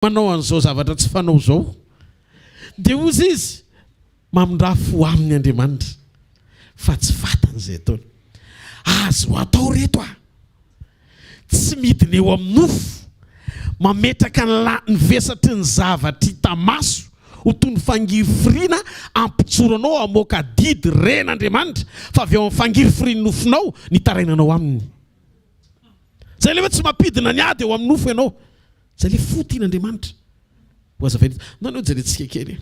manao an'izao zavatra tsy fanao zao dia ozy izy mamindrafo amin'ny Andriamanitra fa tsy fatan'izay ataony. Azo atao reto tsy midina eo amin'ny nofo mametraka ny vesatry ny zavatra hita maso ho toy ny fangirifiriana ampitsoro anao amoaka didy ren'Andriamanitra fa avy eo amin'ny fangirifiriany nofonao ny tarainanao aminy. Zay le hoe tsy mampidina ny ady eo amin'ny nofo ianao. Zay le fotian'Andriamanitra. Nanao jerentsika kely.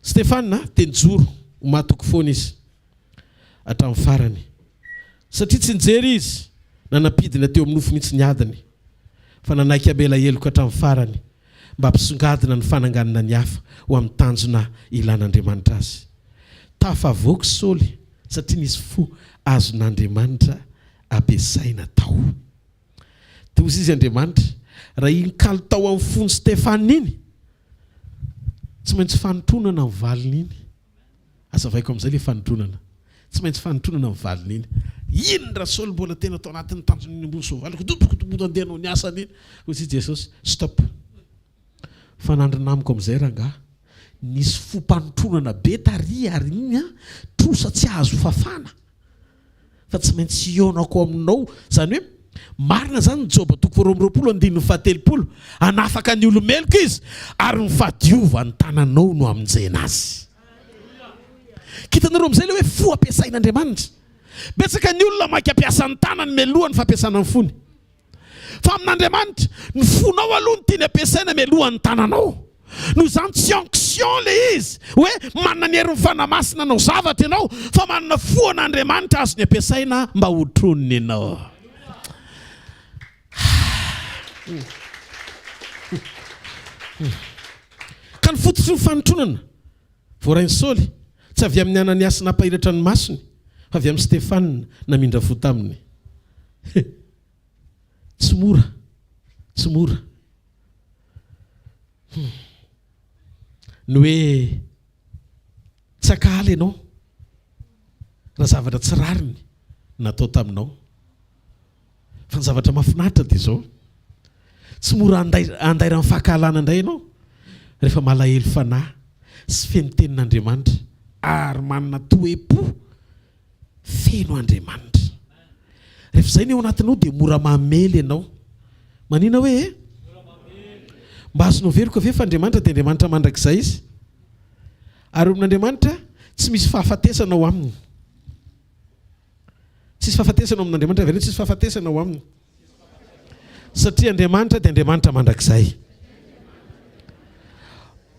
Stefana tenjoro matoko foana izy hatramin'ny farany. Satria tsy nijery izy nanampidina teo amin'ny nofo mihitsy ny adiny fa nanaiky abela heloka hatramin'ny farany mba hampisongadina ny fananganana ny hafa ho amin'ny tanjona ilan'Andriamanitra azy. Tafavoaka Saoly satria nisy fo azon'Andriamanitra ampiasaina tao. Toy izy Andriamanitra raha iny kalitao amin'ny fony Stefana iny tsy maintsy fanotronana amin'ny valiny iny. Azavaiko amin'izay le fanotronana. Tsy maintsy fanotronana amin'ny valiny iny. Iny raha Saoly mbola tena tao anatin'ny tanjony ambony soavaly kodobokodobodo andehanao ny asany iny. Hoy Jesosy, stop. Fanandrina amiko amin'izay rangahy. Nisy fompanotronana be tary ary iny trosa tsy azo fafana. Fa tsy maintsy ionako aminao. Zany hoe marina zany ny Joba 2:20 anafaka ny olomeloko izy ary ny fadiova ny tananao no aminjena azy. Kitanareo amin'izay le hoe fo ampiasain'Andriamanitra. Betsaka ny olona maika ampiasa ny tanany melohany fampiasana ny fony. Fa amin'Andriamanitra ny fonao aloha ny tiany ampiasaina melohany tananao. Noho izany tsy onction le izy hoe manana ny hery mifanamasina anao zavatra ianao fa manana fo an'Andriamanitra azo ny ampiasaina mba hotroniny ianao. Ka ny fototry ny fanotronana voarainy Saoly tsy avy amin'ny Ananiasy nampahiratra ny masony fa avy amin'ny Stefana namindra fo taminy. Tsy mora. Ny hoe tsakaly ianao raha zavatra tsy rariny natao taminao. Fa ny zavatra mahafinaritra dia izao. Tsy mora andaira amin'ny fahakalana indray ianao rehefa malahelo fanahy sy feno tenin'Andriamanitra ary manana toe-po feno Andriamanitra. Rehefa izay ny eo anatinao dia mora mamely ianao. Manina hoe mba azonao veroka ve fa Andriamanitra dia Andriamanitra mandrakizay izy. Ary amin'Andriamanitra tsy misy fahafatesana ao aminy. Tsisy fahafatesana ao amin'Andriamanitra avy tsisy fahafatesana ao aminy. Satria Andriamanitra dia Andriamanitra mandrakizay.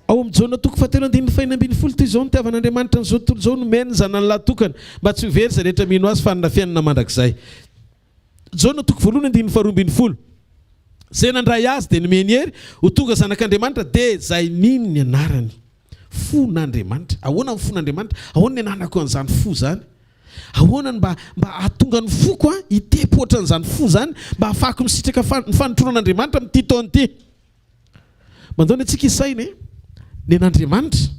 Ao amin'ny Jona 3:5 toy izao ny tiavan'Andriamanitra n'izao tontolo izao nomeny ny zanany lahatokany mba tsy ho very izay rehetra mino azy fa hanana fiainana mandrakizay. Jona 1:2 Zay nandray azy dia nomeny hery ho tonga zanak'Andriamanitra dia izay nino ny anarany. Fon'Andriamanitra. Ahoana ny fon'Andriamanitra? Ahoana ny ananako an'izany fo zany? Ahoana mba ahatonga ny foko hitepo ohatran'izany fo zany mba ahafahako misitraka ny fanotronan'Andriamanitra amin'ity taona ity. Mandaona antsika isaina ny an'Andriamanitra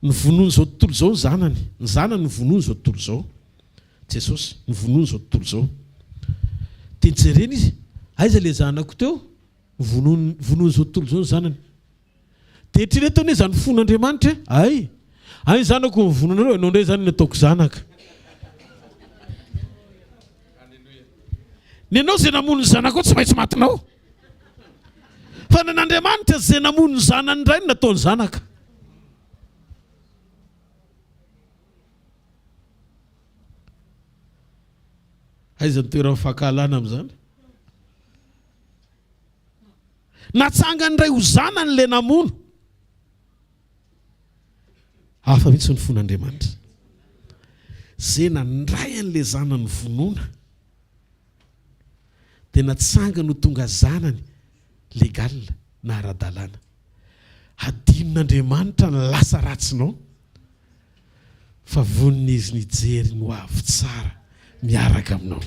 ny vonoany izao tontolo izao ny zanany. Ny zanany ny vonoany izao tontolo izao. Jesosy ny vonoany izao tontolo izao. Dia nijerena izy. Aiza le zanako teo? Vonoany izao tontolo izao ny zanany. Dia eritrereto hoe zany fon'Andriamanitra. Ay zanako ny vononareo ianao indray zany nataoko zanaka. Ny ianao izay namono ny zanako tsy maintsy matinao. Fa n'Andriamanitra izay namono ny zanany indray no nataony zanaka. Aiza ny toeran'ny fahakalana amin'izany? Natsangany iray ho zanany le namono. Hafa mihitsy ny fon'Andriamanitra. Zay nandray an'le zanany vonoana dia natsangany ho tonga zanany legal na ara-dalàna. Adinon'Andriamanitra ny lasa ratsinao fa vonona izy nijery no avy tsara miaraka aminao.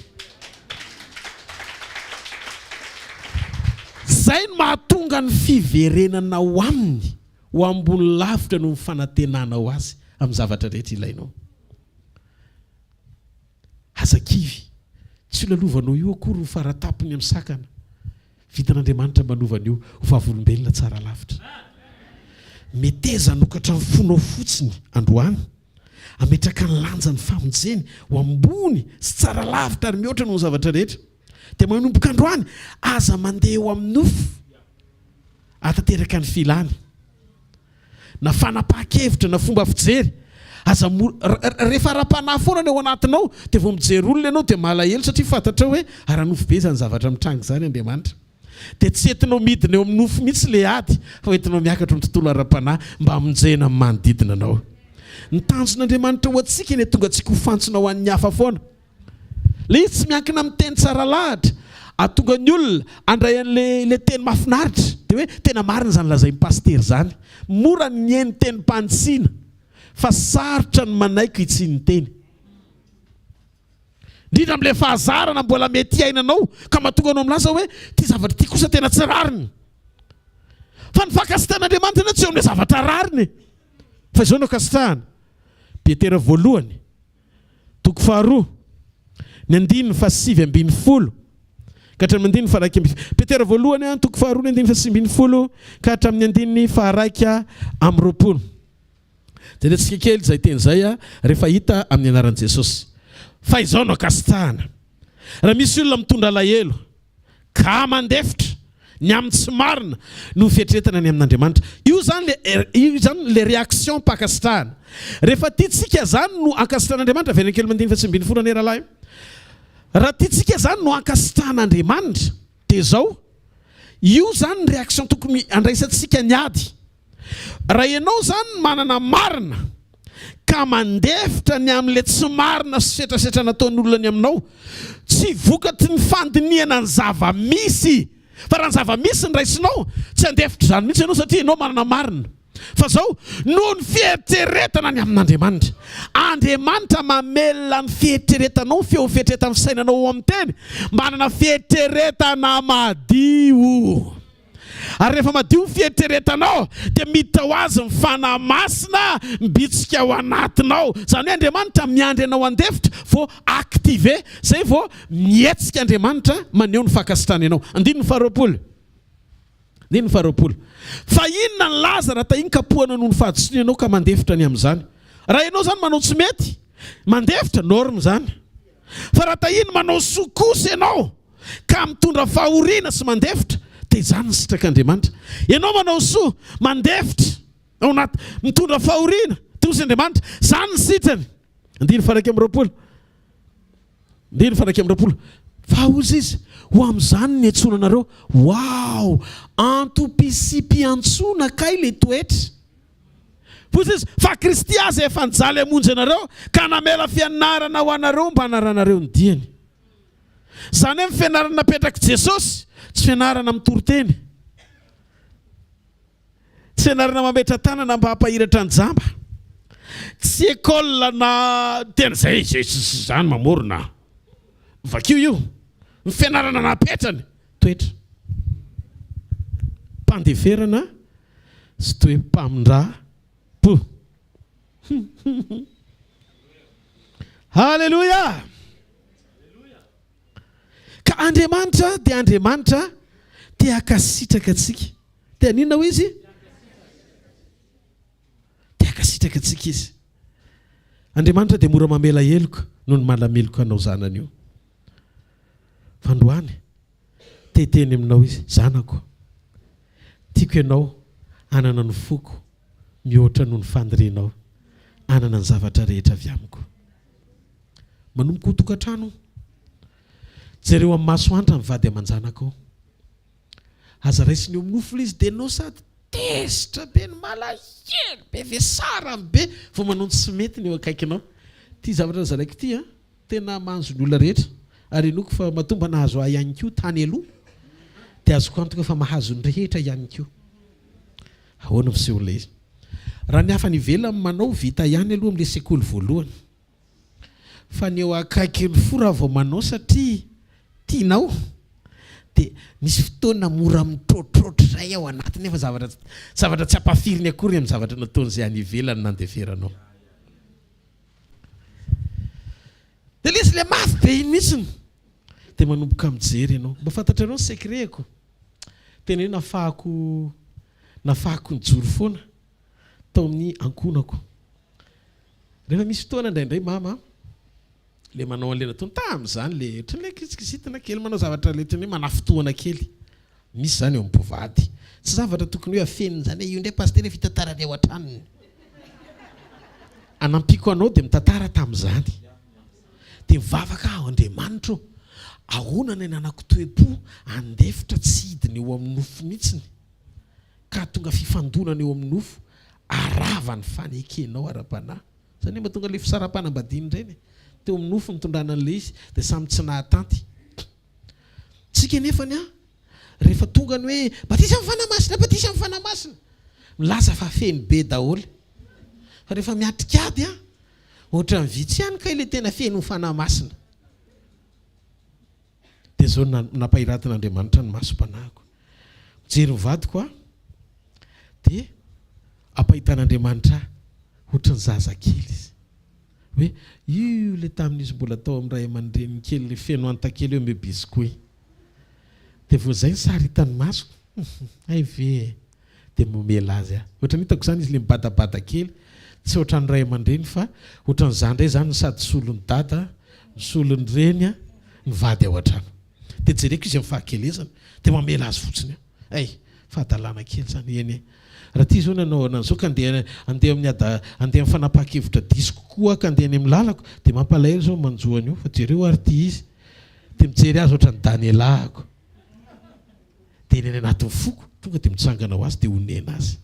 Zay no mahatonga ny fiverenana ho aminy ho ambony lavitra no mifanantenana ho azy amin'ny zavatra rehetra ilainao. Azakivy tsy lalovanao io akory ho faratapony amin'ny sakana vitan'Andriamanitra manovana io ho fahavolombelona tsara lavitra. Meteza nokatra ny fonao fotsiny androany ametraka ny lanja ny famonjeny ho ambony sy tsara lavitra ary mihoatra noho ny zavatra rehetra. Dia manomboka androany aza mandeha eo amin'ny nofo atateraka ny filany na fanapahan-kevitra na fomba fijery aza rehefa ara-panahy foana ny ao anatinao dia vao mijery olona ianao dia malahelo satria fantatra hoe ara-nofo be zany zavatra mitranga zany Andriamanitra. Dia tsy entinao midina eo amin'ny nofo mihitsy le ady fa entinao miakatra ny tontolo ara-panahy mba hamonjena amin'ny manodidina anao. Ny tanjon'Andriamanitra ho antsika iny tonga antsika ho fantsona ho an'ny hafa foana. Le izy tsy miankina amin'ny teny tsara lahatra atonga ny olona andray an'le teny mahafinaritra dia hoe tena marina zany lazain'ny paster zany. Mora ny eny teny mpantsiana fa sarotra ny manaiky itsiny teny. Indrindra amin'ilay fahazarana mbola mety ainanao ka mahatonga anao milaza hoe ty zavatra ty kosa tena tsy rariny. Fa ny fakasitrahan'Andriamanitra tsy eo amin'ilay zavatra rariny. Fa izao no kasitahana. Petera voalohany toko faharoa ny 9:7-10 ka hatramin'ny 9:1. Petera voalohany toko faharoa ny 9:7-10 ka hatramin'ny 9:20. Jerentsika kely izay teny izay rehefa hita amin'ny anaran'i Jesosy. Fa izao no kasitahana. Raha misy olona mitondra alahelo ka mandefitra ny amin'ny tsy marina no fietretana ny amin'Andriamanitra. Io zany le réaction pakasitahana. Rehefa tiatsika zany no ankasitrahan'Andriamanitra verina kely mandinika tsy mbiny folo neralahy. Raha tiatsika zany no ankasitrahan'Andriamanitra dia zao. Io zany ny réaction tokony andraisantsika ny ady. Raha ianao zany manana marina ka mandefitra ny amin'ilay tsy marina sy fetrasetra nataon'olona ny aminao, tsy vokatry ny fandiniana ny zava-misy. Fa raha ny zava-misy ny raisinao tsy andefitra zany mihitsy ianao satria ianao manana marina. Fa zao noho ny fieritreretana ny amin'Andriamanitra. Andriamanitra mamelona ny fieritreretanao, feo fieritreretana fisainanao ao amin'ny teny, manana fieritreretana madio. Ary rehefa madio fieritreretanao dia miditra ho azy ny fanahy masina mbitsika ao anatinao. Zany hoe Andriamanitra miandry anao andefitra vao activé, zay vao mietsika Andriamanitra maneho ny fakasitrahana ianao. 9:20. Fa inona ny laza raha tahiny kapohana noho ny fahadisoana ianao ka mandefitra ny amin'izany. Raha ianao zany manao tsy mety, mandefitra norme zany. Fa raha tahiny manao sokosa ianao ka mitondra fahoriana sy mandefitra dia zany ny sitrak'Andriamanitra. Ianao manao soa, mandefitra ao anaty mitondra fahoriana tosy Andriamanitra, zany ny sitrany. 9:20. Fa ozy izy ho amin'izany ny antsoina anareo, wow, antopisipy antsona kay le toetra. Fotsy izy fa Kristy azy efa nijaly hamonjy anareo ka namela fianarana ho anareo mba hanaranareo ny diany. Zany hoe fianarana napetraka Jesosy tsy fianarana mitory-teny, tsy fianarana mametra tanana mba hampahiratra ny jamba, tsy école na tena zay zany mamorona vakio io. Ny fianarana napetrany toetra, mpandeferana sy toe-pamindra-po. Halleluja. Ka Andriamanitra dia Andriamanitra tia akasitraka antsika. Tia ninona ho izy? Tia akasitraka antsika izy. Andriamanitra dia mora mamela heloka noho ny malameloka anao zanany io. Fandroany teteny aminao izy, zanako, tiako ianao anana ny foko mihoatra noho ny fandirianao, anana ny zavatra rehetra avy amiko. Manomboka ho tokantrano, jereo amin'ny masoandro ny vady aman-janako. Aza raisiny eo amin'ny nofo izy dia nao sady tesitra be ny malahelo be vesarany be vao manao ny tsy mety ny eo akaikinao. Ty zavatra zaraiko ty tena mahazo ny olona rehetra. Ary enoko fa matomba nahazo ahy ihany koa tany aloha dia azoko antoka fa mahazo ny rehetra ihany koa. Ahoana miseho olona izy. Raha ny hafa ny ivelany manao vita ihany aloha amin'ilay sekoly voalohany. Fa ny eo akaiky ny fora vao manao satria tianao dia misy fotoana mora mitrotrotra izay ao anatiny nefa zavatra tsy ampafiriny akory amin'ny zavatra nataon'izay any ivelany nandeferanao. Dia izy le mafy be iny mihitsiny dia manomboka mijery ianao. Mba fantatrareo ny sekreko. tena hoe nafahako nijoro foana tao amin'ny ankonako. Rehefa misy fotoana indraindray mama le manao an'le nataony tamin'izany le ohatran'le kisikisitina kely manao zavatra le ohatran'ny hoe manafotoana kely. Misy zany eo am-povady. Tsy zavatra tokony hoe afeniny zany io ndray pasteur efa hitantarany ao an-tranony. Anampiko anao dia mitantara tamin'izany. Dia mivavaka aho Andriamanitra ahoana ny nanako toe-po andefitra tsy hidiny eo amin'ny nofo mihitsiny ka tonga fifandonana eo amin'ny nofo arava ny fanekenao ara-panahy. Zany hoe mahatonga le fisarapanam-badiny ireny teo amin'ny nofo nitondrana an'le izy dia samy tsy nahatanty. Tsika nefany rehefa tonga ny hoe batisa amin'ny fanamasina, batisa amin'ny fanamasina, milaza fa feny be daholo. Fa rehefa miatrikady ohatra ny vitsy ihany ka ile tena feny ny fanamasina. Dia zao nampahiratin'Andriamanitra ny masom-panahiko. Mijery mivadiko dia ampahitan'Andriamanitra ohatra ny zazakely izy. Hoe io le tamin'izy mbola tao amin'ny ray aman-dreniny kely le feno antakely eo me bisikoi. Dia vao zay ny sary hitan'ny masoko. Ay ve dia momela azy ohatra ny hitako zany izy le mibadabada kely. Tsy ohatra ny ray aman-dreny fa ohatra ny zandray zany sady solon'ny dada, ny solon'ny reny, ny vady ao an-trano. Dia jereko izy amin'ny fahakelezana dia mamela azy fotsiny. Ay fahadalàna kely zany eny. Raha ity zao nanao an'izao ka andeha amin'ny fanapahan-kevitra diso kokoa ka andeha any amin'ny lalako dia mampalahelo zao manjoany io fa jereo ary ity izy. Dia mijery azy ohatra ny Danielahako. Dia eny anatin'ny foko tonga dia mitsangana ho azy dia honena azy.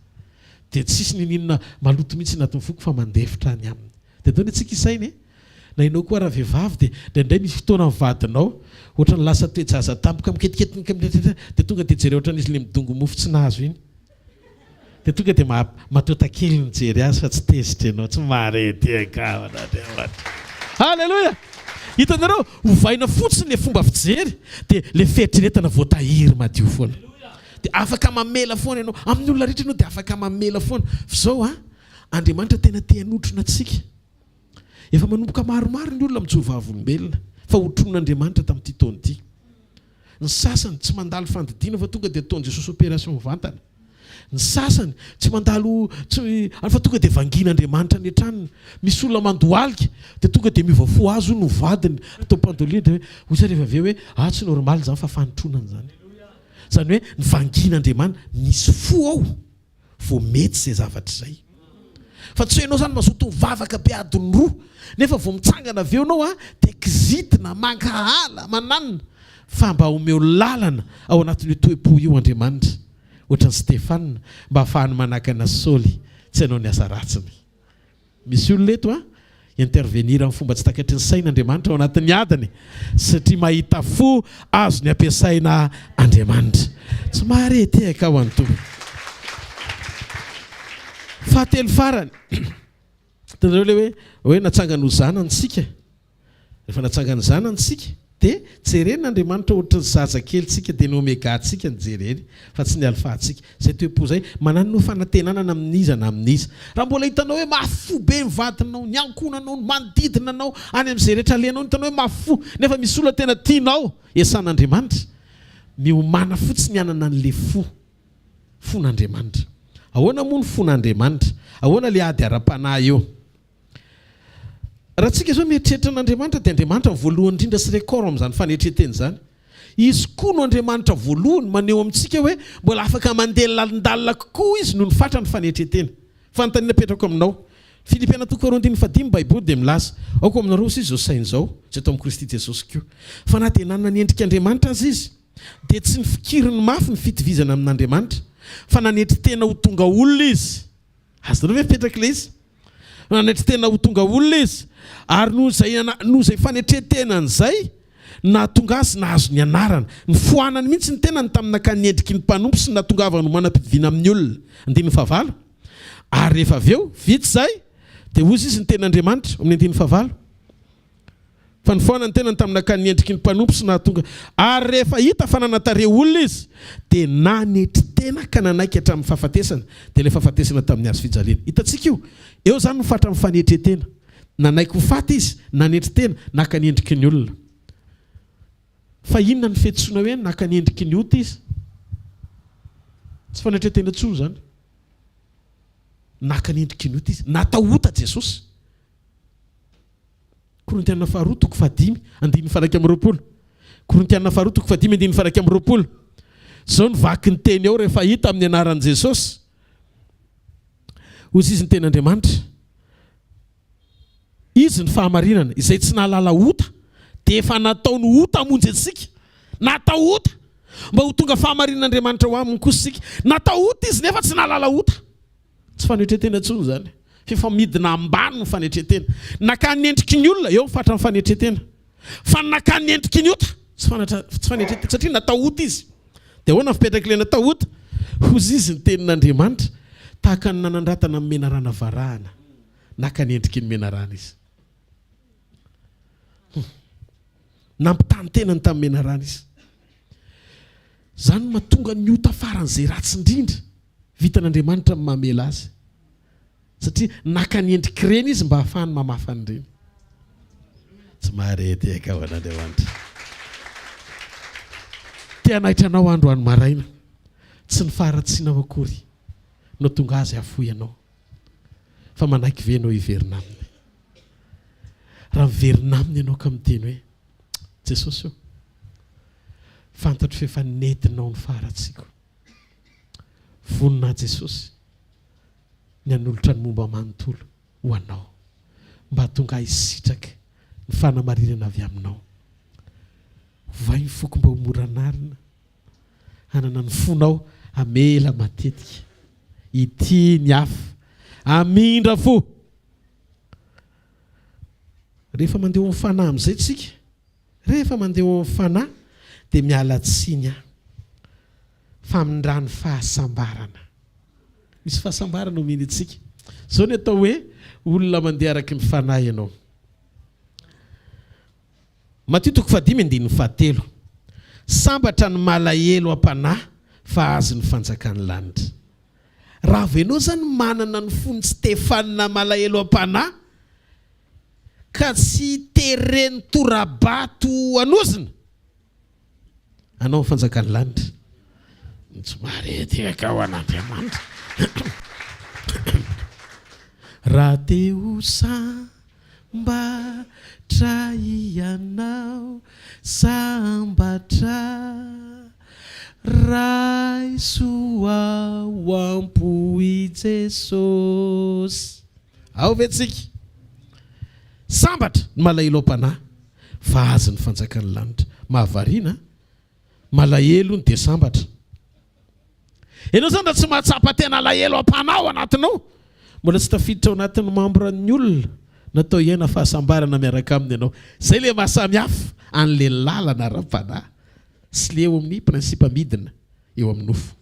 Dia tsisy ninina maloto mihitsy anatin'ny foko fa mandefitra any aminy. Dia dao ny tsika isainy na ianao koa raha vehivavy dia indray misy fotoana mivadinao ohatra ny lasa toe-jaza tampoka miketiketinika dia tonga dia jery ohatra n'izy le midongo mofo tsy nahazo iny. Dia tonga dia matota kely mijery azy fa tsy tezitra ianao tsy marety eka. Halleloja. Hitanareo hovaina fotsiny le fomba fijery dia le fieritreretana voatahiry madio foana. Dia afaka mamela foana ianao amin'ny olona rehetra ianao dia afaka mamela foana. F'izao Andriamanitra tena te hanotrona antsika. Efa manomboka maromaro ny olona mijoro vavolombelona fa hotron'Andriamanitra tamin'ity taona ity. Ny sasany tsy mandalo fandidiana fa tonga dia ataon'i Jesosy opération vantana. Ny sasany tsy mandalo fa tonga dia vangin'Andriamanitra ny an-tranony. Misy olona mandohalika dia tonga dia miova fo azo no vadiny atao pandoliana dia hoy rehefa avy eo hoe tsy normal zany fa fanotronana zany. Zany hoe ny vangin'Andriamanitra misy fo ao vao mety izay zavatra izay. Fa tsy ianao zany mazoto mivavaka be adiny roa nefa vao mitsangana avy eo ianao dia kizitina mankahala mananina fa mba omeo lalana ao anatin'io toe-po io Andriamanitra. Ohatra ny Stefana mba ahafahany manakana Saoly tsy hanao ny asa ratsiny. Misy olona eto intervenir amin'ny fomba tsy takatry ny sain'Andriamanitra ao anatin'ny adiny satria mahita fo azo ny ampiasaina Andriamanitra. Tsy maharety eka ho anto. Fahatelo farany. Hitanareo le hoe natsangana ho zanantsika. Rehefa natsangana zanantsika dia jeren'Andriamanitra ohatra ny zazakelyntsika dia ny omegantsika ny jereny fa tsy ny alfahantsika. Zay toe-po zay manana no fanantenana amin'iza na amin'iza. Raha mbola hitanao hoe mafo be ny vadinao, ny ankonanao, ny manodidina anao any amin'izay rehetra alianao hitanao hoe mafo nefa misy olona tena tianao esan'Andriamanitra. Miomana fotsiny anana an'le fon'Andriamanitra. Ahoana moa ny fon'Andriamanitra? Ahoana le ady ara-panahy eo? Raha tsika zao mieritreritra n'Andriamanitra dia Andriamanitra voalohany indrindra sy rekord amin'izany faneritreteny zany. Izy koa no Andriamanitra voalohany maneho amintsika hoe mbola afaka mandeha lalindalina kokoa izy noho ny fatra ny faneritretena. Fanontaniana petrako aminao. Filipiana 2:5 Baiboly dia milaza. Ao koa aminareo izy zao sainy zao zay atao amin'ny Kristy Jesosy koa. Fa na dia nanana ny endrika Andriamanitra azy izy dia tsy ny fikiriny mafy ny fitovizana amin'Andriamanitra fa nanetry tena ho tonga olona izy. Azonareo ve petraka le izy? Nanetry tena ho tonga olona izy ary noho izay fanetretenany zay nahatonga azy nahazo ny anarana. Ny foanany mihitsy ny tena ny tamin'nakany ny endriky ny mpanompo sy natongavany no manam-pidiviana amin'ny olona. 9 Ary rehefa avy eo vitsy zay dia ozy izy ny ten'Andriamanitra amin'ny 9 fa ny foanany tena ny tamin'nakany ny endriky ny mpanompo sy nahatonga. Ary rehefa hita fa nanatare olona izy dia nanetry tena ka nanaiky hatramin'ny fahafatesana dia ilay fahafatesana tamin'ny hazo fijaliana. Hitantsika eo zany no fatra amin'ny fanetretena. Nanaiky ho faty izy nanetry tena naka ny endriky ny olona. Fa inona ny fiantsoana hoe naka ny endriky ny ota izy? Tsy fanatretena tsoa zany. Naka nendrikinota izy. Natahota Jesosy. Korintiana faharoa toko 5 andiny faraky amin'ny roapolo. Korintiana faharoa toko 5 andiny faraky amin'ny roapolo. Zao ny vaky ny teny ao rehefa hita amin'ny anaran'i Jesosy. Hozy izy ny ten'Andriamanitra. Izy ny fahamarinana izay tsy nahalala ota dia efa nataony ota hamonjy antsika. Natao ota mba ho tonga fahamarinan'Andriamanitra ho aminy kosa sika. Natao ota izy nefa tsy nahalala ota. Tsy fanetretena tsony zany. Fa midina ambany ny fanetretena. Naka nendriky ny olona eo mifatra ny fanetretena. Fa naka nendriky ny ota tsy fanetretena satria natao ota izy. Dia ahoana fipetraka ilay natao ota? Hozy izy ny tenin'Andriamanitra tahaka ny nanandratana amin'ny menarana varahana. Naka nendriky ny menarana izy. Nampitany tenany tamin'ny menarana izy. Zany mahatonga ny ota faran'izay ratsy indrindra vitan'Andriamanitra amin'ny mamela azy. Satria naka nendriky ireny izy mba hahafahany mamafany ireny. Tsy marety eka ho an'Andriamanitra. Tia nahitra anao androany maraina. Tsy ny faharatsianao akory no tonga azy hafoy ianao. Fa manaiky ve ianao hiverina aminy. Raha miverina aminy ianao ka miteny hoe Jesosy io. Fantatro fa efa nentinao ny faharatsiako. Vonina Jesosy. Ny anolotra ny momba manontolo ho anao. Mba tonga hisitraka ny fanamarinana avy aminao. Vai ny foko mba ho mora narina. Hanana ny fonao amela matetika. Ity ny hafa. Amindra fo. Rehefa mandeha ho mifanahy amin'izay tsika. Rehefa mandeha ho mifanahy dia miala tsiny aho. Famindra ny fahasambarana. Misy fahasambarana omeny antsika. Zao ny atao hoe olona mandeha araky ny fanahy ianao. Mateo toko 5:7. Sambatra ny malahelo am-panahy fa azy ny fanjakan'ny lanitra. Raha venao zany manana ny fony tsy tefanina malahelo am-panahy ka tsy tereny torabato anozina. Anao ny fanjakan'ny lanitra. Tsy marety eka ho an'Andriamanitra. Raha te ho sambatra ianao, sambatra raisoa ho ampoy Jesosy. Ao ve tsika? Sambatra ny malahelo am-panahy fa azy ny fanjakan'ny lanitra. Mahavariana malahelo ny dia sambatra. Ianao zany raha tsy mahatsapa tena lahelo am-panahy ao anatinao, mbola tsy tafiditra ao anatin'ny membran'ny olona natao iaina fahasambarana miaraka aminy ianao. Zay le mahasamy hafa an'le lalana ara-panahy sy le eo amin'ny prinsipa midina eo amin'ny nofo.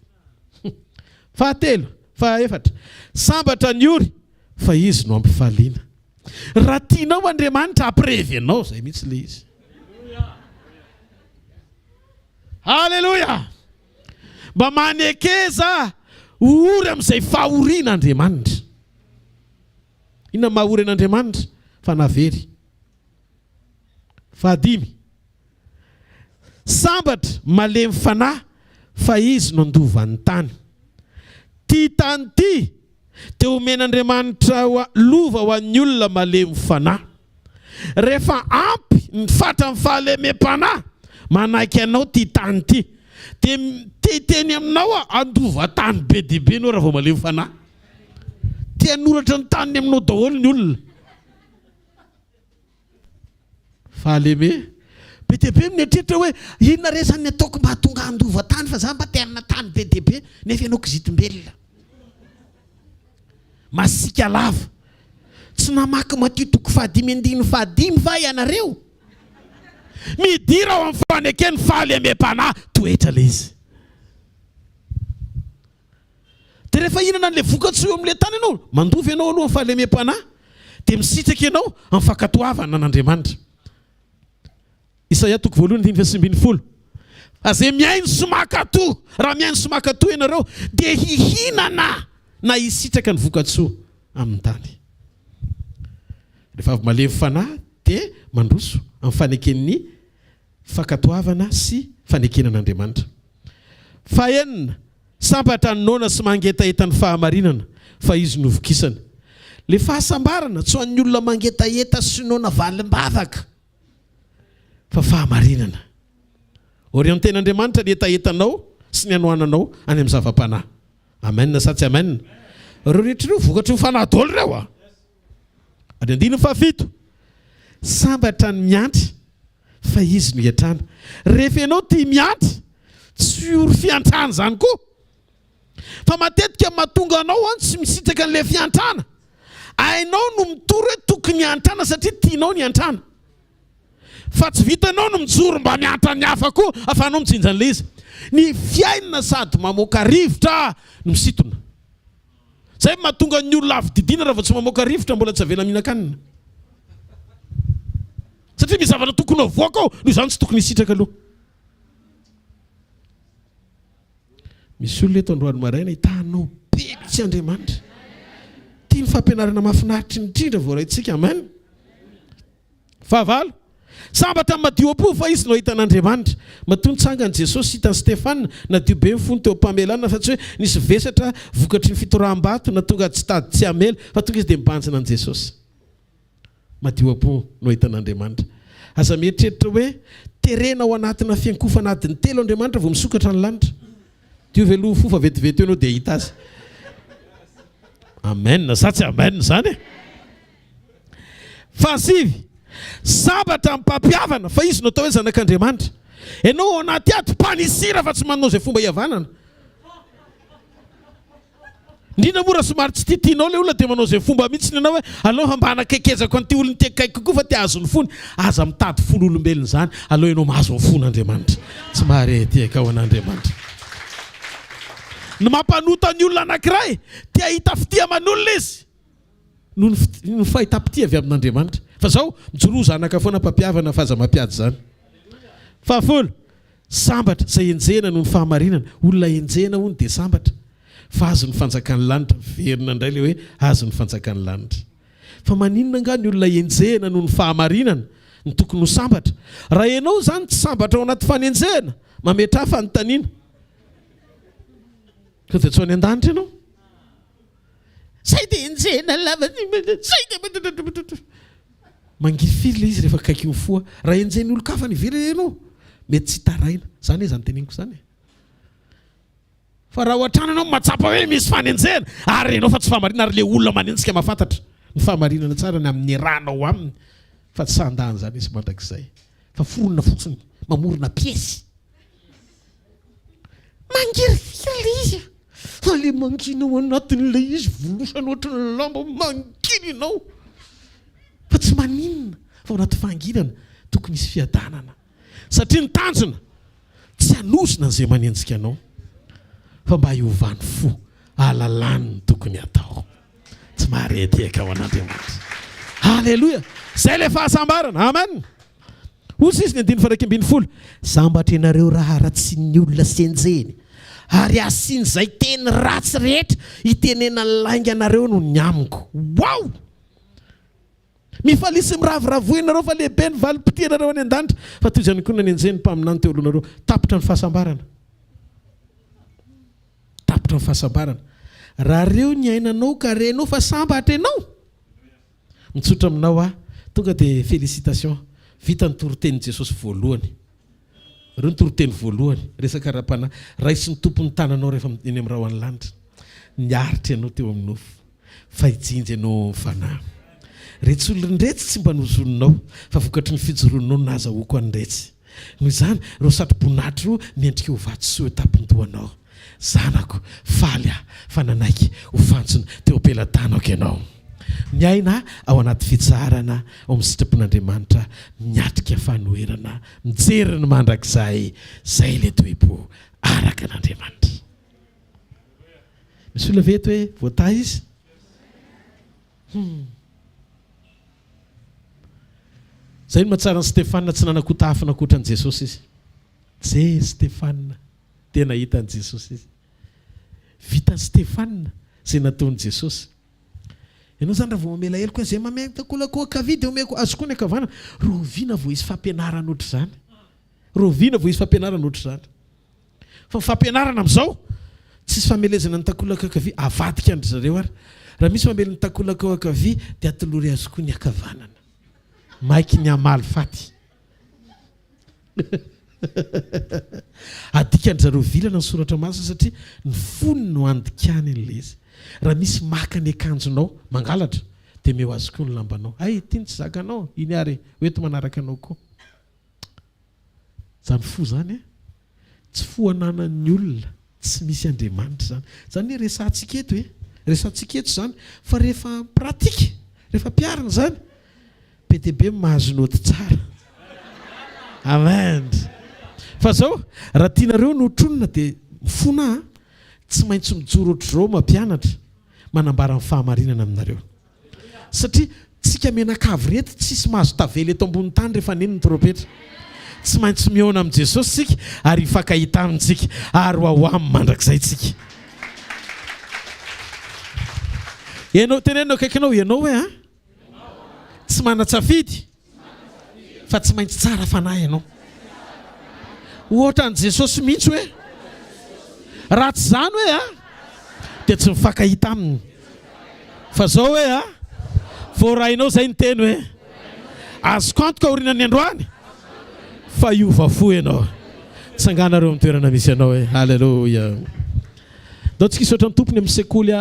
Fahatelo, fahaefatra, sambatra ny ory fa izy no ampifaliana. Raha tianao Andriamanitra amprevy anao, zay mihitsy le izy. Halleluja. Mba manekeza ory amin'izay fahoriana Andriamanitra. Inona mahaory an'Andriamanitra? Fanavery. Fahadimy. Sambatra malemy fanahy fa izy no andovan'ny tany. Ty tany ty dia omen'Andriamanitra lova ho an'ny olona malemy fanahy. Rehefa ampy ny fatra ny fahalemem-panahy manaiky anao ty tany ty, dia teny aminao andova tany be dia be anao raha vao malemy fanahy. Ty anoratra ny tany aminao daholo ny olona. Fahaleme be dia be mieritreritra hoe inona resany ataoko mba hatonga andova tany fa za mba te-hanana tany be dia be nefa ianao kizitim-belona. Masika lava. Tsy namaky Mateo toko 5:5 va ianareo? Midira ao amin'ny fanekeny fahalemem-panahy toetra le izy. Dia rehefa inana an'ilay vokatsoa eo amin'ilay tany ianao, mandovy ianao aloha amin'ny fahalemem-panahy dia misitraka ianao amin'ny fankatoavana an'Andriamanitra. Isaia toko 2:9. Azay miaino somakatoa, raha miaino somakatoa ianareo dia hihinana na hisitraka ny vokatsoa amin'ny tany. Rehefa avy malemy fanahy dia mandroso amin'ny faneken'ny fankatoavana sy fanekenan'Andriamanitra. Fahenina, sambatra ny nona sy mangetaeta ny fahamarinana fa izy novokisana. Le fahasambarana tsy ho an'ny olona mangetaeta sy nona valim-bavaka fa fahamarinana. Orienten'Andriamanitra ny etaetanao sy ny anoananao any amin'ny zava-panahy. Amen sa tsy amen? Reo rehetra ireo vokatry ny fanahy daholo ireo a. Ary andininy fahafito. Sambatra ny miantry fa izy no hiantrana. Rehefa ianao tia miantry tsy oro fiantrana zany koa. Fa matetika mahatonga anao tsy misitraka an'ilay fiantrana. Ainao no mitory hoe tokony hiantrana satria tianao ny hiantrana. Fa tsy vitanao no mijoro mba miantra ny hafa koa ahafahanao mijinja an'ilay izy. Ny fiainana sady mamoaka rivotra no misintona. Zay mahatonga ny olona avy didiana raha vao tsy mamoaka rivotra mbola tsy avela mihinan-kanina. Satria misy zavatra tokony avoaka ao, noho izany tsy tokony hisitraka aloha. Misy olona eto androany maraina hitanao be mitsy Andriamanitra. Tia ny fampianarana mahafinaritra indrindra vao raintsika. Amen. Fahavalo. Sambatra madio apo fa izy no ahita an'Andriamanitra. Matoa nitsangany Jesosy hitan'i Stefana nadio be ny fony teo ampamelana fa tsy hoe nisy vesatra vokatry ny fitoram-bato na tonga tsy tady tsy amela fa tonga izy dia mibanjina an'i Jesosy. Madio apo no ahita an'Andriamanitra. Aza mieritreritra hoe terena ao anatina fiankofana adiny 3 Andriamanitra vao misokatra ny lanitra. Dio veloha fo fa vetivety eo anao dia hita azy. Amen sa tsy amen zany. Fahasivy. Sambatra mpampiavana fa izy no atao hoe zanak'Andriamanitra. Ianao anaty ato mpanisira fa tsy manao izay fomba hiavanana. Ndrindra mora somary tsy titianao ilay olona dia manao izay fomba mihitsy ianao hoe aloha mba hanakekezako an'ity olona ity akaiky kokoa fa tia azo ny fony. Aza mitady folo olombelona zany aloha ianao mahazo ny fon'Andriamanitra. Tsy mahare-tiaka ao an'Andriamanitra. Ny mampanota ny olona anankiray tia hita fitiaman'olona izy no fahita-pitia avy amin'Andriamanitra. Fa zao mijoro zanaka foana mpampiavana fa aza mampiady zany. Fahafolo. Sambatra izay enjena noho ny fahamarinana. Olona enjena hono dia sambatra. Fa azo ny fanjakan'ny lanitra. Verina indray le hoe azo ny fanjakan'ny lanitra. Fa maninona nga ny olona enjena noho ny fahamarinana ny tokony ho sambatra. Raha ianao zany tsy sambatra ao anaty fanenjena mametraha fanontaniana. Ka dia tsy ho any an-danitra ianao. Zay dia enjena lava. Mangifiry le izy rehefa kaiky mifoa. Raha enjeny olo kafa ny very ianao mety tsy taraina. Zany e zany teneniko zany. Fa raha ohatrana anao matsapa hoe misy fanenjena ary ianao fa tsy fahamarinana ary le olona manenjika mahafantatra ny fahamarinana tsara ny amin'ny ranao aminy fa tsy sandany zany izy mandrakizay. Fa foronina fotsiny mamorona piesy. Mangifiry le izy. Ale manginao anatin'ilay izy volosana ohatrany lamba mangininao. Fa tsy maninona fa ao anaty fanginana tokony isy fiadanana. Satria ny tanjona tsy hanosina izay manenjika anao fa mba hiovany fo ahalalany ny tokony atao. Tsy mahare-tiaka ao an'Andriamanitra. Halleloja. Zay le fahasambarana. Amen. Ozy izy ny 1:12. Sambatra ianareo raha ratsy ny olona senjeny ary asiany izay teny ratsy rehetra hitenena ny lainga anareo no ny amiko. Wow! Mifalisy miravoravoa ianareo fa lehibe ny valim-potia nareo any an-danitra. Fa toy izany koa nanenjeny mpaminany teo alohanareo. Tapitra ny fahasambarana. Tapitra ny fahasambarana. Raha reo ny ainanao ka renao fa sambatra ianao. Mitsotra aminao tonga dia félicitation. Vita ny toroteny Jesosy voalohany. Reo ny toroteny voalohany. Resaka ra-panahy. Raisy ny tompon'ny tananao rehefa eny amin'ny rahoan'ny lanitra. Niaritra ianao teo amin'ny nofo. Fa hijinja ianao fanahy. Retsy olon-dretsy tsy mba nozoninao fa vokatry ny fijoroanao nazahoako an'iretsy. Noho izany reo satroboninahitra ro niendrika ho vatosoa tapindohanao. Zanako faly fa nanaiky ho fantsona teo am-pelantanako ianao. Miaina ao anaty fitsarana ao amin'ny sitrapon'Andriamanitra miatrika fanoherana mijery ny mandrakizay zay le toepo araka an'Andriamanitra. Misy olona veto hoe voata izy. Zay ny mahatsara ny Stefana tsy nanakotafina ankoatra an'i Jesosy izy. Jery Stefana tena hitan'i Jesosy izy. Vitan'i Stefana izay nataon'i Jesosy. Ianao zany raha vao mamela heloka izay mamentakolaka dia omeko azo koa ny akavanana. Roviana vao isy fampianarana ohatr' izany. Roviana vao isy fampianarana ohatr' izany. Fa fampianarana amin'izao tsisy famelezana ny takolaka akavia avadika andry zareo ary raha misy mamely ny takolaka ao akavia dia atolory azy koa ny akavanana maiky ny amaly faty adika andry zareo vilana ny soratra masina satria ny fony no andikany an'ilay izy raha misy maka ny akanjonao mangalatra dia meo azy koa ny lambanao ay ity ny tsy zakanao iny ary hoeto manaraka anao koa zany fo zany tsy foananan'ny olona tsy misy Andriamanitra zany zany hoe resantsika eto resantsika eto zany fa rehefa pratika rehefa piarina zany be dia be mahazo nody tsara amen fa zao raha tianareo no tronona dia fona tsy maintsy mijoro ohatr'izao mampianatra manambara ny fahamarinana aminareo satria tsika menakavy reto tsisy mahazo tavela eto ambony tany rehefa neny ny trompetra tsy maintsy miona amin'i Jesosy tsika ary hifankahita amintsika ary ho amin'ny mandrakizay tsika ianao tenenao akaikinao ianao hoe tsy mana-tsafidy fa tsy maintsy tsara fanahy ianao ohatra ny Jesosy mihitsy hoe raha tsy zany hoe dia tsy mifankahita aminy fa zao hoe voarahinao zay ny teny hoe azoko antoka orinan'ny androany fa iova fo ianao tsanganareo amin'ny toerana misy ianao hoe halleloja dao tsika isotra ny tompony amin'ny sekoly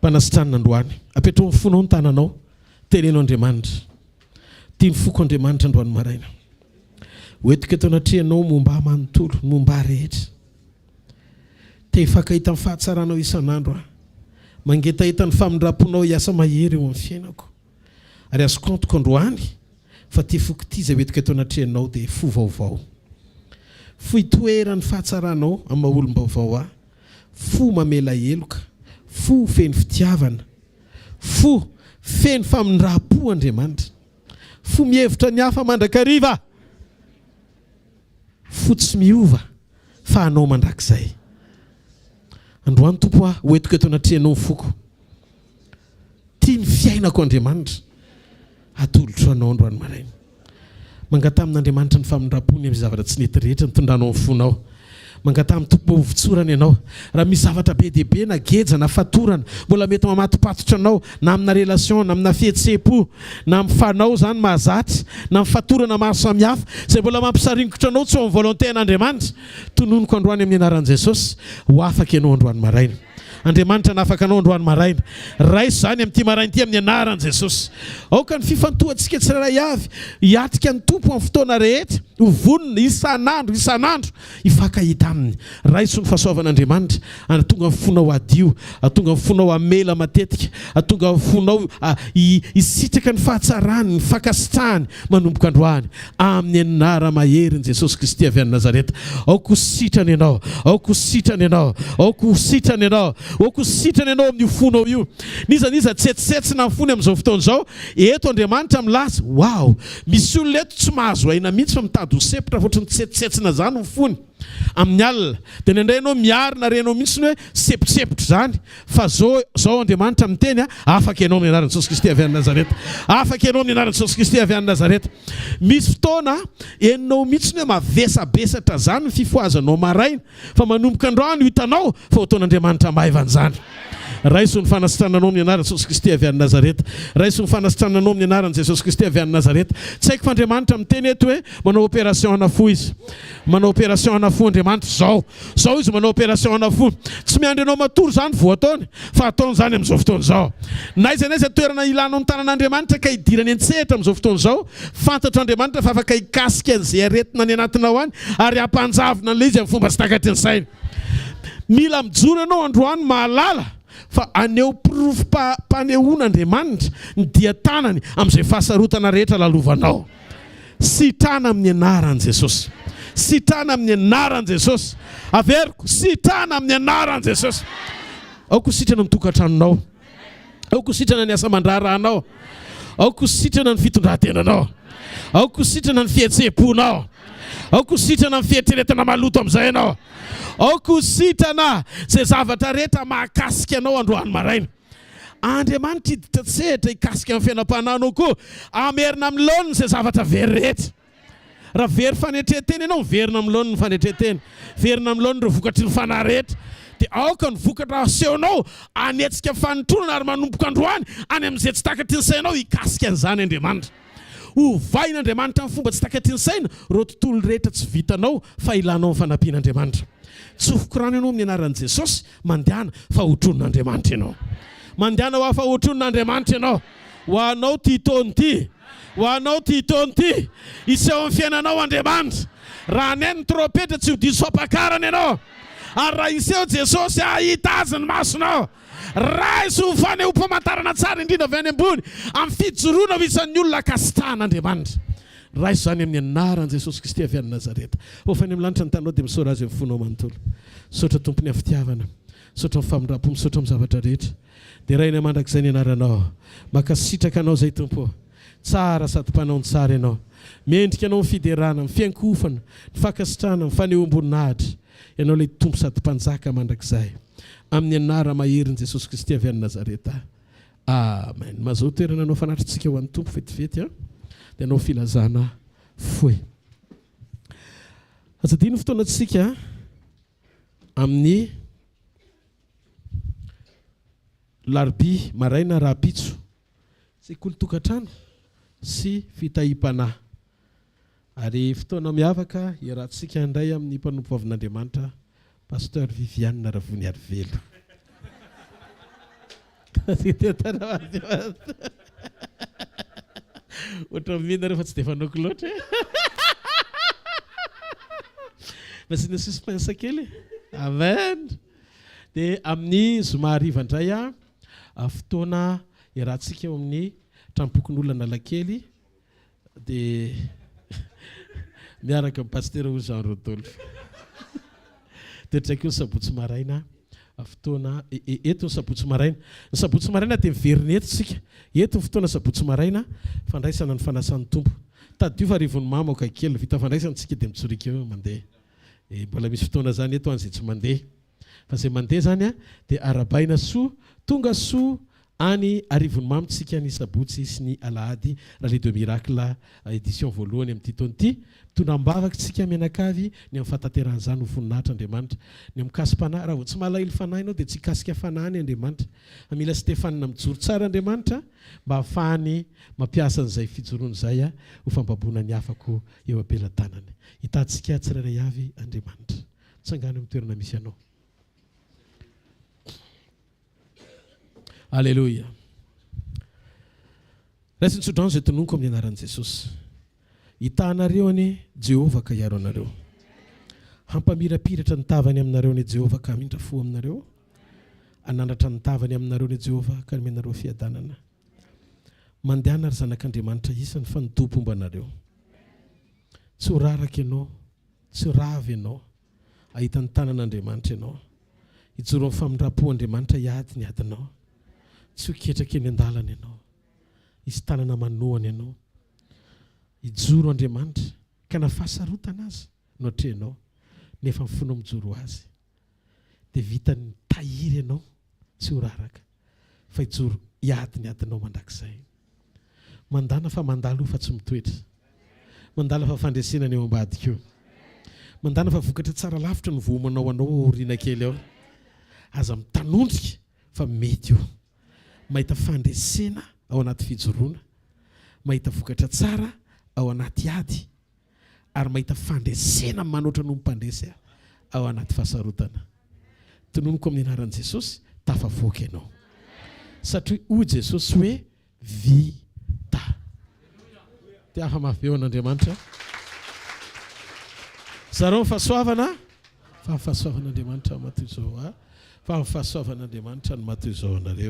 Fanasitranana androany apetrao ny fonao ny tananao tenenao Andriamanitra tia ny foko Andriamanitra androany maraina hoetika eto anatrehanao momba manontolo momba rehetra te hifankahita amin'ny fahatsaranao isan'andro mangetahita ny famindram-ponao hiasa mahery eo amin'ny fiainako ary azoko antoka androany fa tia foko ity zay hoetika eto anatrehanao dia fo vaovao fo hitoeran'ny fahatsaranao amin'ny maha-olom-baovao fo mamela heloka fo feny fitiavana fo feny famindram-po Andriamanitra fo mihevitra ny hafa mandrakariva fo tsy miova fa anao mandrakizay androany tompo hoetika eto anatrehanao foko tia ny fiainako Andriamanitra atolotro anao androany maraina mangata amin'Andriamanitra ny famindram-pony amin'ny zavatra tsy nety rehetra nitondranao amin'ny fonao mangata amin'ny tompo hovitsorana ianao raha misy zavatra be dia be na geja na fatorana mbola mety mamatopatotra anao na amina relation na amina fihetseham-po na amin'ny fanao zany mahazatra na amin'ny fatorana maro samihafa zay mbola mampisaringotra anao tsy ho amin'ny volonté an'Andriamanitra tononoko androany amin'ny anaran'i Jesosy ho afaka ianao androany maraina Andriamanitra nafaka anao androany maraina raiso zany amin'ity maraina ity amin'ny anaran'i Jesosy aoka ny fifantohantsika tsirairay avy hiatrika ny tompo amin'ny fotoana rehetra ho vonona isan'andro hifankahita aminy raiso ny fahasoavan'Andriamanitra atonga ny fonao adio atonga ny fonao amela matetika atonga ny fonao hisitraka ny fahatsarany ny fankasitrahany manomboka androany amin'ny anara maherin' Jesosy Kristy avy any Nazareta aoko sitrany ianao aoko sitrany ianao aoko sitrany ianao aoko sitrany ianao amin'ny fonao io niza tsetsetsina ny fony amin'izao fotoana izao eto Andriamanitra milaza wow misy olona eto tsy mahazo aina mihitsy fa mitady ho sepitra ohatrany tsetsetsina zany ny fony amin'ny alina dia nendray ianao miarina renao mihitsy ny hoe sepitrepitra zany fa zao Andriamanitra miteny afaka ianao amin'ny anaran'i Jesosy Kristy avy any Nazareta afaka ianao amin'ny anaran'i Jesosy Kristy avy any Nazareta misy fotoana enao mihitsy ny hoe mavesabesatra zany ny fifoazanao maraina fa manomboka androany ho hitanao fa ho ataon'Andriamanitra maivan'izany raiso ny fanasitrananao amin'ny anaran'i Jesosy Kristy avy any Nazareta raiso ny fanasitrananao amin'ny anaran'i Jesosy Kristy avy any Nazareta tsy haiko fa Andriamanitra miteny eto hoe manao opération anafo izy manao opération anafo Andriamanitra zao izy manao opération anafo tsy miandry anao matory zany vo ataony fa ataony zany amin'izao fotoana izao naiza naiza toerana ilanao ny tanan'Andriamanitra ka hidirany an-tsehatra amin'izao fotoana izao fantatro Andriamanitra fa afaka hikasika an'izay aretina ny anatinao any ary hampanjavina an'ilay izy amin'ny fomba tsy takatry ny saina mila mijoro ianao androany mahalala fa aneo panehoan'Andriamanitra ny dia-tanany amin'izay fahasarotana rehetra lalovanao sitrana amin'ny anaran'i Jesosy sitrana amin'ny anaran'i Jesosy averiko sitrana amin'ny anaran'i Jesosy aoko sitrana ny tokantranonao aoko sitrana ny asa mandraranao aoko sitrana ny fitondran-tenanao aoko sitrana ny fihetseham-ponao aoko sitrana ny fieritreretana maloto amin'izay ianao aoko sitrana zay zavatra rehetra mahakasika anao androany maraina Andriamanitra hiditra tsehatra hikasika amin'ny fiainam-pananao koa amerina amin'ny laoniny zay zavatra very rehetra raha very fanetreteny ianao verina amin'ny laoniny fanetreteny verina amin'ny laoniny ireo vokatry ny fanahy rehetra dia aoka ny vokatra asehonao anetsika fanotronana ary manomboka androany any amin'izay tsy takatry ny sainao hikasika an'izany Andriamanitra. Hovain'Andriamanitra amin'ny fomba tsy takatry ny saina ireo tontolo rehetra tsy vitanao fa ilanao amin'ny fanampian'Andriamanitra. Tsofoko rano ianao amin'ny anaran'i Jesosy, mandehana fa hotron'Andriamanitra ianao. Mandehana ho fa hotron'Andriamanitra ianao. Ho anao ty taona ty, ho anao ty taona ty, iseho amin'ny fiainanao Andriamanitra. Raha neny ny trompetra tsy ho diso fampakarana ianao. Ary raha iseho Jesosy ahita azy ny masonao. Raha izy ho fanehoam-pamantarana tsara indrindra avy any ambony amin'ny fijoroana ho isan'ny olona kasitrahan'Andriamanitra. Raha izy zany amin'ny anaran'i Jesosy Kristy avy any Nazareta. Ho fany amin'ny lanitra ny tanao dia misaora azy amin'ny fonao manontolo. Misaotra tompony amin'ny fitiavana, misaotra amin'ny famindram-po, misaotra amin'ny zavatra rehetra. Dia raha iny mandrakizay ny anaranao, makasitraka anao zay tompo. Tsara sady mpanao ny tsara ianao. Mendrika anao amin'ny fiderana, amin'ny fiankofana, ny fankasitrahana, amin'ny fanehoam-boninahitra. Ianao ilay tompo sady mpanjaka mandrakizay. Amin'ny anara maherin'i Jesosy Kristy avy any Nazareta. Amen. Mazao toerana anao fanatritsika ho an'ny tompo vetivety a. Dia anao filazana foy. Azadino fotoanantsika amin'ny larbi maraina raha-pitso. Sekoly tokantrano sy fitahim-panahy. Ary fotoana miavaka iarahantsika indray amin'ny mpanompo avin'Andriamanitra Pasteur Viviane Ravony Arivelo. Otra mina rehefa tsy dia fanaoko loatra. Masina suspense kely. Amen. Dia amin'ny zoma hariva indray fotoana iarahantsika eo amin'ny trampokon'olona Analakely. Dia miaraka amin'ny pasteur Jean Rodolphe. Dia traiko ny sabotsy maraina fotoana eto ny sabotsy maraina. Ny sabotsy maraina dia miverina eto tsika. Eto ny fotoana sabotsy maraina fandraisana ny fanasan'ny tompo. Tadio fa rivon'ny mamoka kely vita fandraisana tsika dia mitsorika eo mandeha. Mbola misy fotoana zany eto an'izay tsy mandeha. Fa izay mandeha zany dia arabaina soa, tonga soa any arivon'ny mamotsika ny sabotsy sy ny alahady Rallye de Miracle édition voalohany amin'ity taona ity. Tonam-bavaka tsika mianakavy ny amin'ny fatateran'izany ho voninahitra Andriamanitra. Ny mikasy-panahy raha vao tsy malahelo fanahy ianao dia tsy kasika fanahy Andriamanitra. Mila Stéphane mijoro tsara Andriamanitra mba hahafahany mampiasa an'izay fijoroana izay ho fambaboana ny afako eo ampelantanany. Hitantsika tsirairay avy Andriamanitra. Tsangano amin'ny toerana misy ianao. Alléluia. Raha ny tsodrano izay tononoko amin'ny anaran'i Jesosy. Hitanareo any Jehovah ka hiaro anareo. Hampamirapiratra ny tavany aminareo ny Jehovah ka hamindra fo aminareo. Anandratra ny tavany aminareo ny Jehovah ka menareo fiadanana. Mandehana ary zanak'Andriamanitra isany fa nitompo omba anareo. Tsy ho raraka ianao, tsy ravy ianao. Ahita ny tanan'Andriamanitra ianao. Hijoro amin'ny famindram-po Andriamanitra hiady ny adinao. Tsy ho ketraka eny an-dalana ianao. Isy tanana manohana ianao. Hijoro Andriamanitra ka nafahasarotana azy no atrehanao nefa mifono mijoro azy. Dia vita ny tahiry ianao tsy ho raraka fa hijoro hiady ny adinao mandrakizay. Mandana fa mandalo fa tsy mitoetra. Mandala fa fandresenana eo ambadika eo. Mandana fa vokatra tsara lavitra no voamanao anao oriana kely ao. Aza mitanondrika fa mety eo. Mahita fandresena ao anaty fijoroana. Mahita vokatra tsara ao anaty ady. Ary mahita fandresena manoatra no mpandresy ao anaty fahasarotana. Tononoko amin'ny anaran'i Jesosy tafavoaka ianao. Satria hoy Jesosy hoe vita. Tia hafa mafy eo an'Andriamanitra. Zareo fahasoavana fa fahasoavan'Andriamanitra matoy izao. Fa fahasoavan'Andriamanitra no matoy izao anareo.